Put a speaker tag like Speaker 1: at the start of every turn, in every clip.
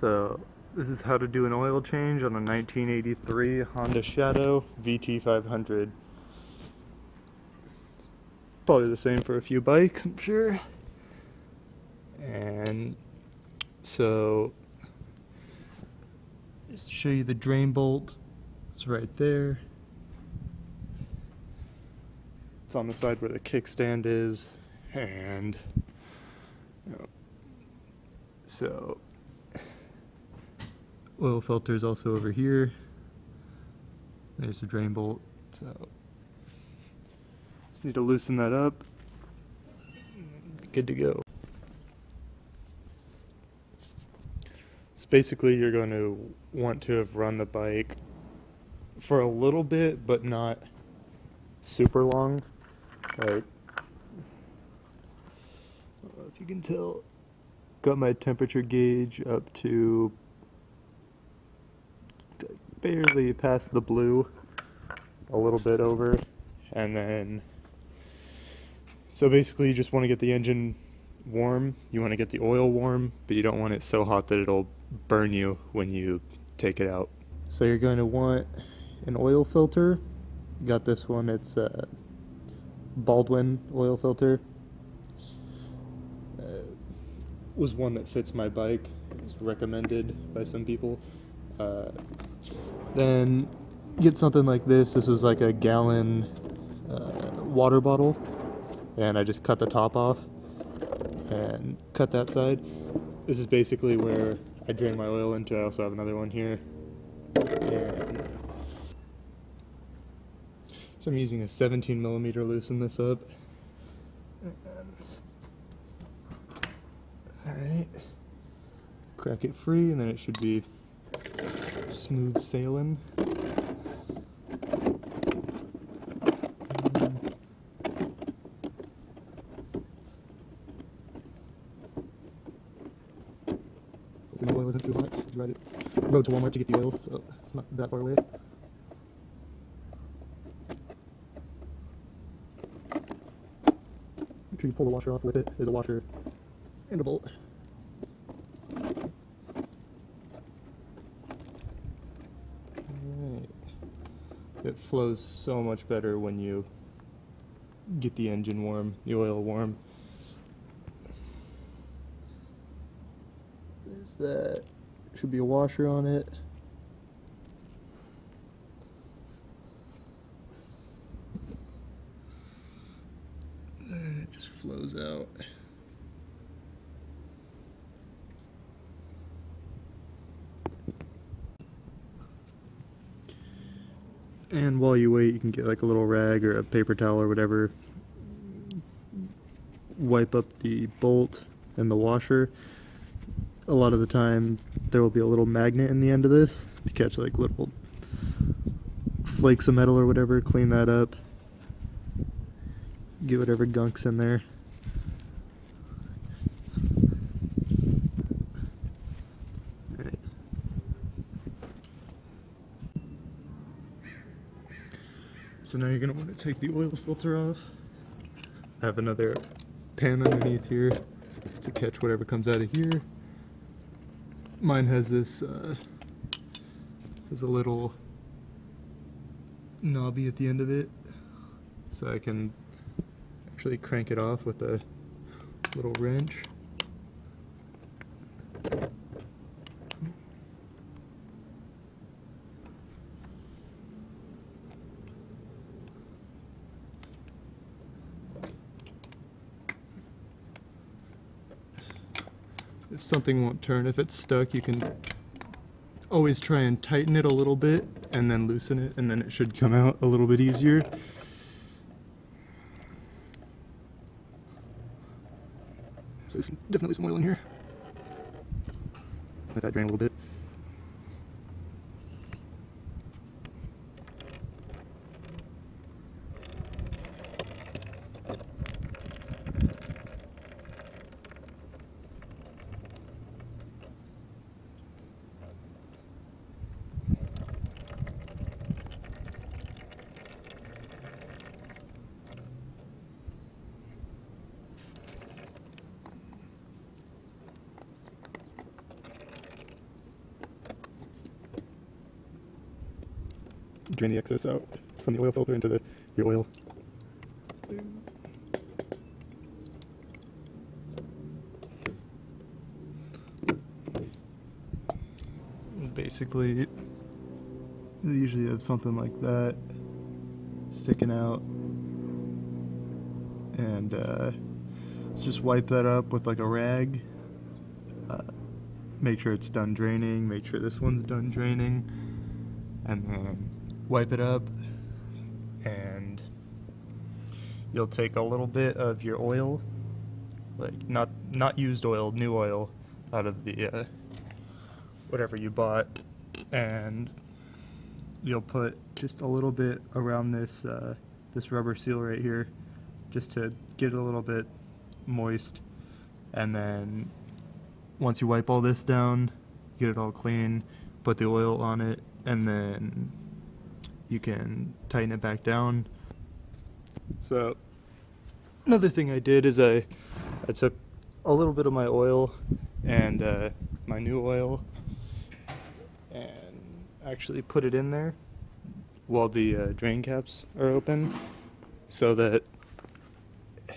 Speaker 1: So this is how to do an oil change on a 1983 Honda Shadow VT500. Probably the same for a few bikes, I'm sure. And so just to show you the drain bolt, it's right there. It's on the side where the kickstand is, and so oil filter is also over here. There's the drain bolt. So just need to loosen that up. Good to go. So basically you're going to want to have run the bike for a little bit, but not super long. Like, if you can tell, got my temperature gauge up to barely past the blue, a little bit over, and then so basically you just want to get the engine warm, you want to get the oil warm, but you don't want it so hot that it'll burn you when you take it out. So you're going to want an oil filter. Got this one, it's a Baldwin oil filter. Was one that fits my bike. It's recommended by some people. Then get something like this. This was like a gallon water bottle, and I just cut the top off and cut that side. This is basically where I drain my oil into. I also have another one here. And so I'm using a 17mm to loosen this up. Alright, crack it free, and then it should be smooth sailing. Hopefully the oil isn't too hot. Rode to Walmart to get the oil, so it's not that far away. Make sure you pull the washer off with it. There's a washer and a bolt. Alright. It flows so much better when you get the engine warm, the oil warm. There's that. Should be a washer on it. And it just flows out. And while you wait, you can get like a little rag or a paper towel or whatever, wipe up the bolt and the washer. A lot of the time there will be a little magnet in the end of this to catch like little flakes of metal or whatever. Clean that up, get whatever gunk's in there. Alright. So now you're going to want to take the oil filter off. I have another pan underneath here to catch whatever comes out of here. Mine has this, has a little knobby at the end of it, so I can actually crank it off with a little wrench. If something won't turn, if it's stuck, you can always try and tighten it a little bit and then loosen it, and then it should come out a little bit easier. So there's definitely some oil in here. Let that drain a little bit. drain the excess out from the oil filter into your oil. Basically, you usually have something like that sticking out, and just wipe that up with like a rag. Make sure it's done draining, make sure this one's done draining, and then wipe it up, and you'll take a little bit of your oil, like not used oil, new oil, out of the whatever you bought, and you'll put just a little bit around this this rubber seal right here, just to get it a little bit moist. And then once you wipe all this down, get it all clean, put the oil on it, and then you can tighten it back down. So another thing I did is I took a little bit of my oil and my new oil and actually put it in there while the drain caps are open, so that it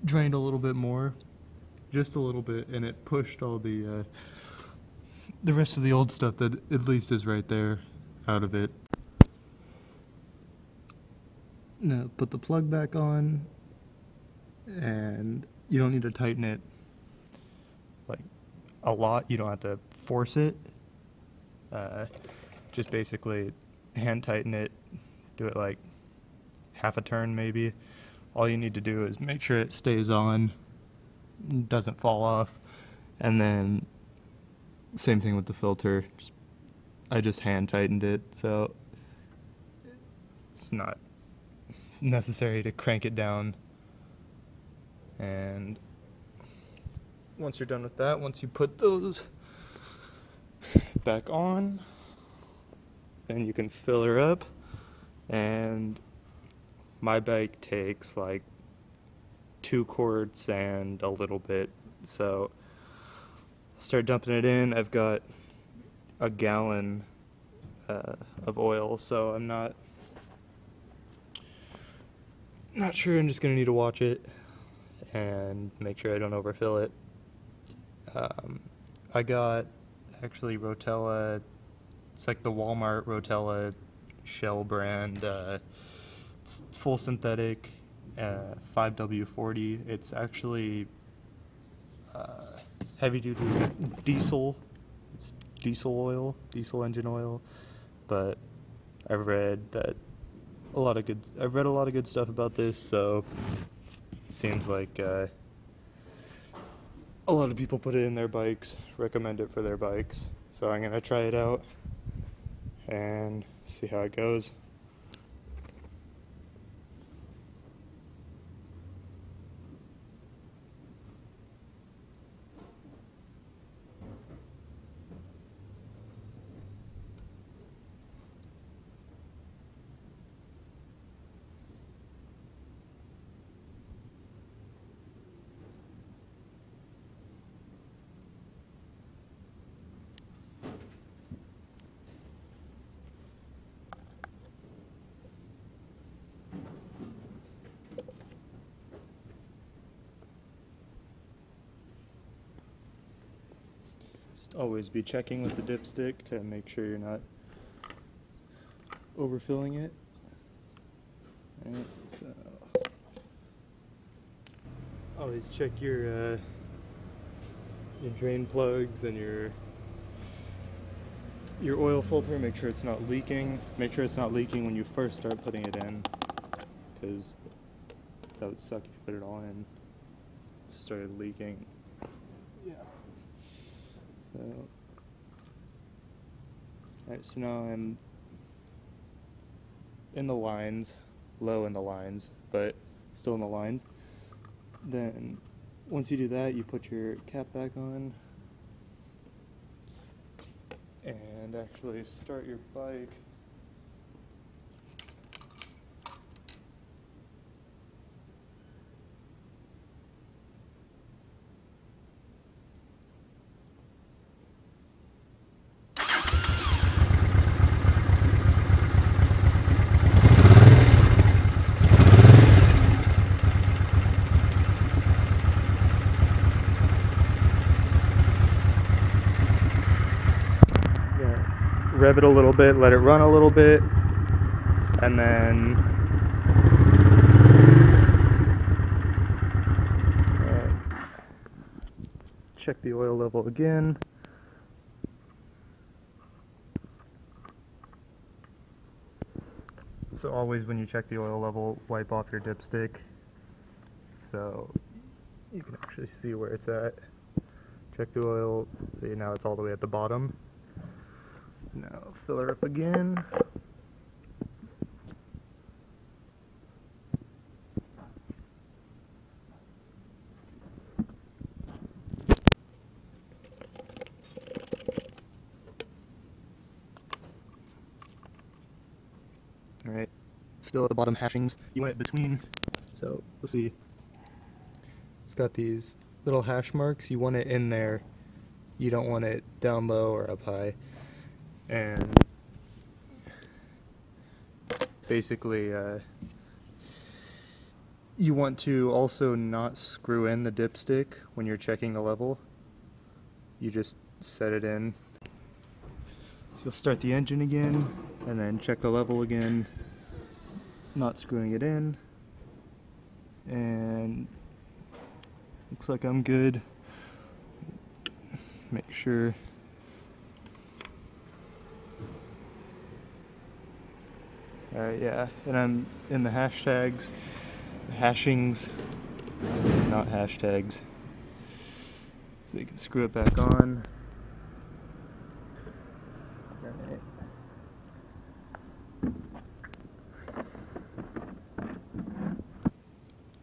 Speaker 1: drained a little bit more, just a little bit, and it pushed all the rest of the old stuff that at least is right there out of it. Now put the plug back on, and you don't need to tighten it like a lot, you don't have to force it. Just basically hand tighten it, do it like half a turn maybe. All you need to do is make sure it stays on, doesn't fall off, and then same thing with the filter. I just hand tightened it, so it's not necessary to crank it down. And once you're done with that, once you put those back on, then you can fill her up. And my bike takes like 2 quarts and a little bit, so start dumping it in. I've got a gallon of oil, so I'm not sure. I'm just gonna need to watch it and make sure I don't overfill it. I got actually Rotella. It's like the Walmart Rotella Shell brand. It's full synthetic, 5W40. It's actually heavy duty diesel. It's diesel oil, diesel engine oil. But I've read a lot of good stuff about this, so it seems like a lot of people put it in their bikes, recommend it for their bikes. So I'm gonna try it out and see how it goes. Always be checking with the dipstick to make sure you're not overfilling it. Right, so always check your drain plugs and your oil filter. Make sure it's not leaking. Make sure it's not leaking when you first start putting it in, because that would suck if you put it all in. It started leaking. Yeah. Alright, so now I'm in the lines, low in the lines, but still in the lines. Then once you do that, you put your cap back on and actually start your bike. rev it a little bit, let it run a little bit, and then check the oil level again. So always when you check the oil level, wipe off your dipstick so you can actually see where it's at. Check the oil, see now it's all the way at the bottom. Now fill her up again. Alright, still at the bottom hashings. You want it between, so let's see. It's got these little hash marks. You want it in there. You don't want it down low or up high. And basically, you want to also not screw in the dipstick when you're checking the level. You just set it in. So you'll start the engine again, and then check the level again, not screwing it in. And looks like I'm good. Make sure. Yeah, and I'm in the hashtags, hashings, not hashtags. So you can screw it back on. Alright.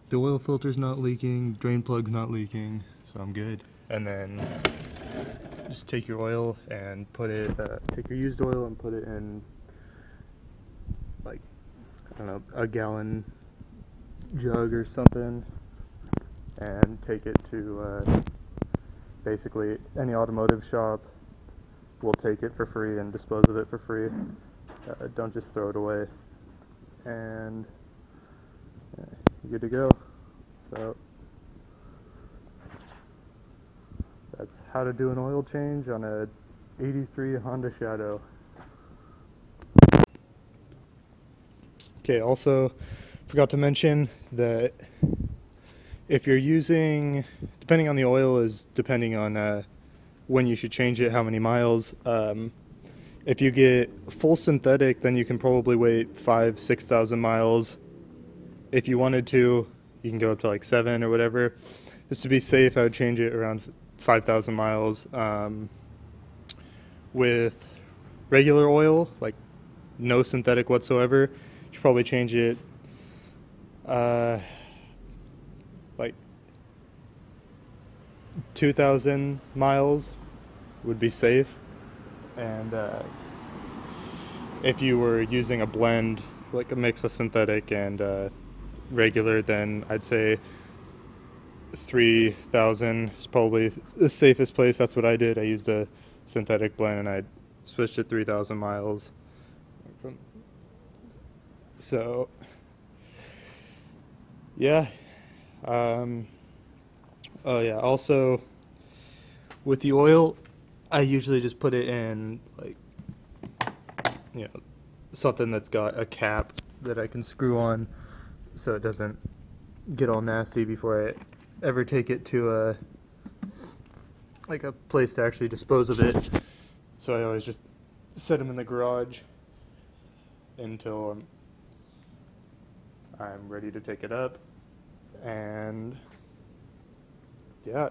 Speaker 1: The oil filter's not leaking, drain plug's not leaking, so I'm good. And then just take your oil and put it, take your used oil and put it in, like, I don't know, a gallon jug or something, and take it to basically any automotive shop will take it for free and dispose of it for free. Don't just throw it away. And you're good to go. So that's how to do an oil change on a 83 Honda Shadow. Okay, also forgot to mention that if you're using, depending on the oil is depending on when you should change it, how many miles. If you get full synthetic, then you can probably wait 5,000–6,000 miles. If you wanted to, you can go up to like 7 or whatever. Just to be safe, I would change it around 5,000 miles. With regular oil, like no synthetic whatsoever, you should probably change it like 2,000 miles would be safe. And if you were using a blend, like a mix of synthetic and regular, then I'd say 3,000 is probably the safest place. That's what I did. I used a synthetic blend and I switched to 3,000 miles. So yeah. Oh yeah, also with the oil, I usually just put it in, like, you know, something that's got a cap that I can screw on so it doesn't get all nasty before I ever take it to a place to actually dispose of it. So I always just set them in the garage until I'm ready to take it up. And yeah.